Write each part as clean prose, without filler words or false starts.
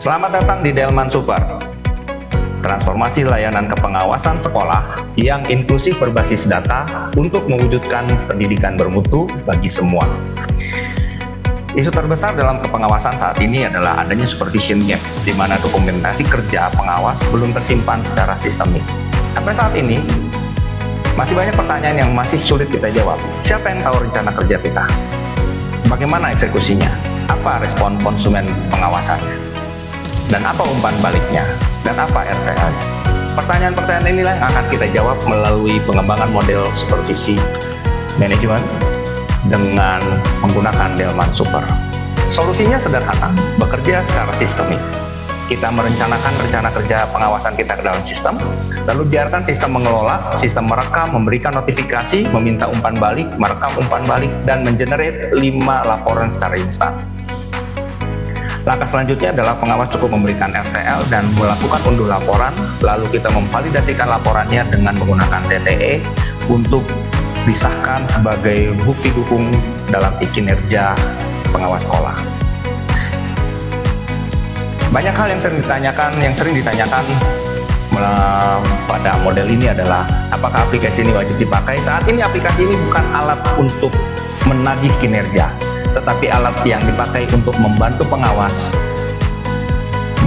Selamat datang di Delman Super, transformasi layanan kepengawasan sekolah yang inklusif berbasis data untuk mewujudkan pendidikan bermutu bagi semua. Isu terbesar dalam kepengawasan saat ini adalah adanya supervision gap, di mana dokumentasi kerja pengawas belum tersimpan secara sistemik. Sampai saat ini, masih banyak pertanyaan yang masih sulit kita jawab. Siapa yang tahu rencana kerja kita? Bagaimana eksekusinya? Apa respon konsumen pengawasannya? Dan apa umpan baliknya? Dan apa RTL? Pertanyaan-pertanyaan inilah yang akan kita jawab melalui pengembangan model supervisi manajemen dengan menggunakan Delman Super. Solusinya sederhana, bekerja secara sistemik. Kita merencanakan rencana kerja pengawasan kita ke dalam sistem, lalu biarkan sistem mengelola, sistem merekam, memberikan notifikasi, meminta umpan balik, merekam umpan balik, dan mengenerate 5 laporan secara instan. Langkah selanjutnya adalah pengawas cukup memberikan RTL dan melakukan unduh laporan, lalu kita memvalidasikan laporannya dengan menggunakan TTE untuk disahkan sebagai bukti dukung dalam kinerja pengawas sekolah. Banyak hal yang sering ditanyakan pada model ini adalah apakah aplikasi ini wajib dipakai. Saat ini aplikasi ini bukan alat untuk menagih kinerja, tetapi alat yang dipakai untuk membantu pengawas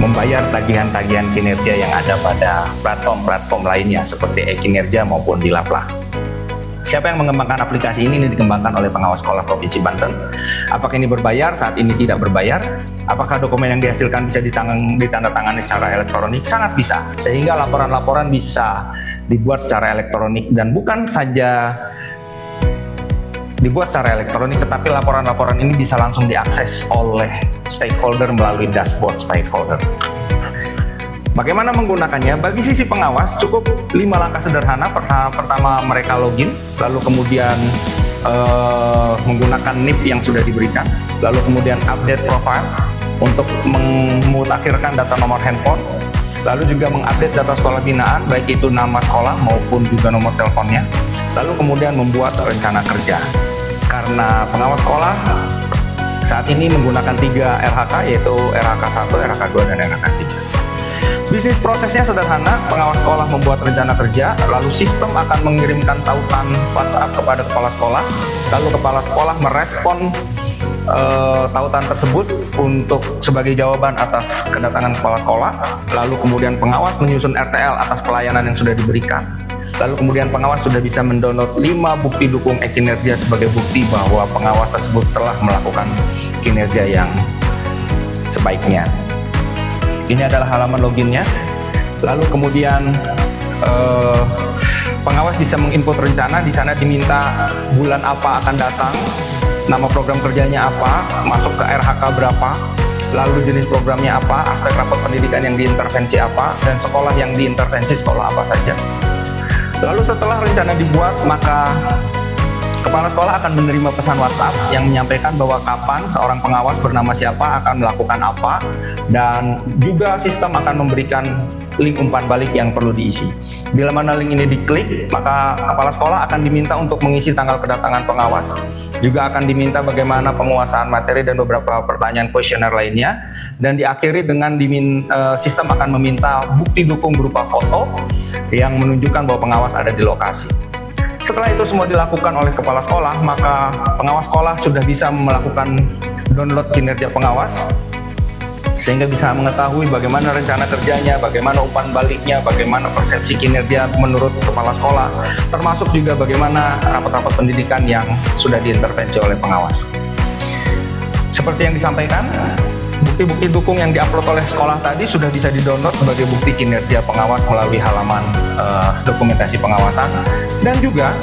membayar tagihan-tagihan kinerja yang ada pada platform-platform lainnya seperti e-kinerja maupun di Laplah. Siapa yang mengembangkan aplikasi ini dikembangkan oleh pengawas sekolah Provinsi Banten. Apakah ini berbayar? Saat ini tidak berbayar. Apakah dokumen yang dihasilkan bisa ditandatangani secara elektronik? Sangat bisa, sehingga laporan-laporan bisa dibuat secara elektronik, dan bukan saja dibuat secara elektronik, tetapi laporan-laporan ini bisa langsung diakses oleh stakeholder melalui dashboard stakeholder. Bagaimana menggunakannya? Bagi sisi pengawas cukup 5 langkah sederhana. Pertama, mereka login, lalu kemudian menggunakan NIP yang sudah diberikan, lalu kemudian update profile untuk memutakhirkan data nomor handphone, lalu juga mengupdate data sekolah binaan, baik itu nama sekolah maupun juga nomor teleponnya, lalu kemudian membuat rencana kerja. Karena pengawas sekolah saat ini menggunakan 3 RHK, yaitu RHK 1, RHK 2, dan RHK 3. Bisnis prosesnya sederhana, pengawas sekolah membuat rencana kerja, lalu sistem akan mengirimkan tautan WhatsApp kepada kepala sekolah, lalu kepala sekolah merespon tautan tersebut untuk sebagai jawaban atas kedatangan kepala sekolah, lalu kemudian pengawas menyusun RTL atas pelayanan yang sudah diberikan, lalu kemudian pengawas sudah bisa mendownload 5 bukti dukung e-kinerja sebagai bukti bahwa pengawas tersebut telah melakukan kinerja yang sebaiknya. Ini adalah halaman loginnya. Lalu kemudian pengawas bisa menginput rencana. Di sana diminta bulan apa akan datang, nama program kerjanya apa, masuk ke RHK berapa, lalu jenis programnya apa, aspek rapot pendidikan yang diintervensi apa, dan sekolah yang diintervensi sekolah apa saja. Lalu setelah rencana dibuat, maka kepala sekolah akan menerima pesan WhatsApp yang menyampaikan bahwa kapan seorang pengawas bernama siapa akan melakukan apa, dan juga sistem akan memberikan link umpan balik yang perlu diisi. Bila mana link ini diklik, maka kepala sekolah akan diminta untuk mengisi tanggal kedatangan pengawas. Juga akan diminta bagaimana penguasaan materi dan beberapa pertanyaan kuesioner lainnya, dan diakhiri dengan sistem akan meminta bukti dukung berupa foto yang menunjukkan bahwa pengawas ada di lokasi. Setelah itu semua dilakukan oleh kepala sekolah, maka pengawas sekolah sudah bisa melakukan download kinerja pengawas, sehingga bisa mengetahui bagaimana rencana kerjanya, bagaimana umpan baliknya, bagaimana persepsi kinerja menurut kepala sekolah, termasuk juga bagaimana rapat-rapat pendidikan yang sudah diintervensi oleh pengawas. Seperti yang disampaikan, bukti-bukti dukung yang diupload oleh sekolah tadi sudah bisa di-download sebagai bukti kinerja pengawas melalui halaman dokumentasi pengawasan, dan juga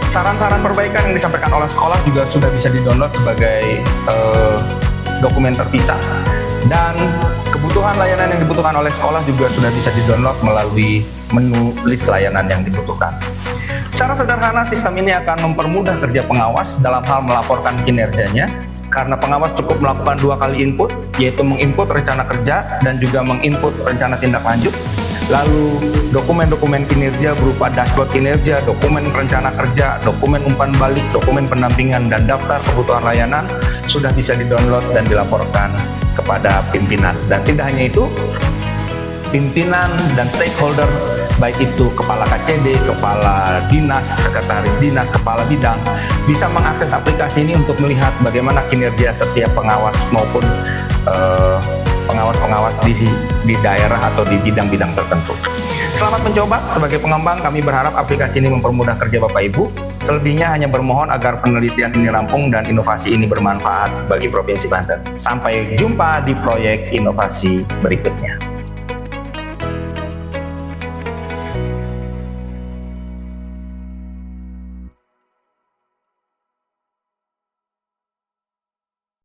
saran-saran perbaikan yang disampaikan oleh sekolah juga sudah bisa di-download sebagai dokumen terpisah, dan kebutuhan layanan yang dibutuhkan oleh sekolah juga sudah bisa di-download melalui menu list layanan yang dibutuhkan. Secara sederhana, sistem ini akan mempermudah kerja pengawas dalam hal melaporkan kinerjanya, karena pengawas cukup melakukan 2 kali input, yaitu menginput rencana kerja dan juga menginput rencana tindak lanjut. Lalu dokumen-dokumen kinerja berupa dashboard kinerja, dokumen rencana kerja, dokumen umpan balik, dokumen pendampingan, dan daftar kebutuhan layanan sudah bisa di-download dan dilaporkan kepada pimpinan. Dan tidak hanya itu, pimpinan dan stakeholder, baik itu kepala KCD, kepala dinas, sekretaris dinas, kepala bidang, bisa mengakses aplikasi ini untuk melihat bagaimana kinerja setiap pengawas maupun pengawas-pengawas di daerah atau di bidang-bidang tertentu. Selamat mencoba. Sebagai pengembang, kami berharap aplikasi ini mempermudah kerja Bapak Ibu. Selebihnya hanya bermohon agar penelitian ini rampung dan inovasi ini bermanfaat bagi Provinsi Banten. Sampai jumpa di proyek inovasi berikutnya.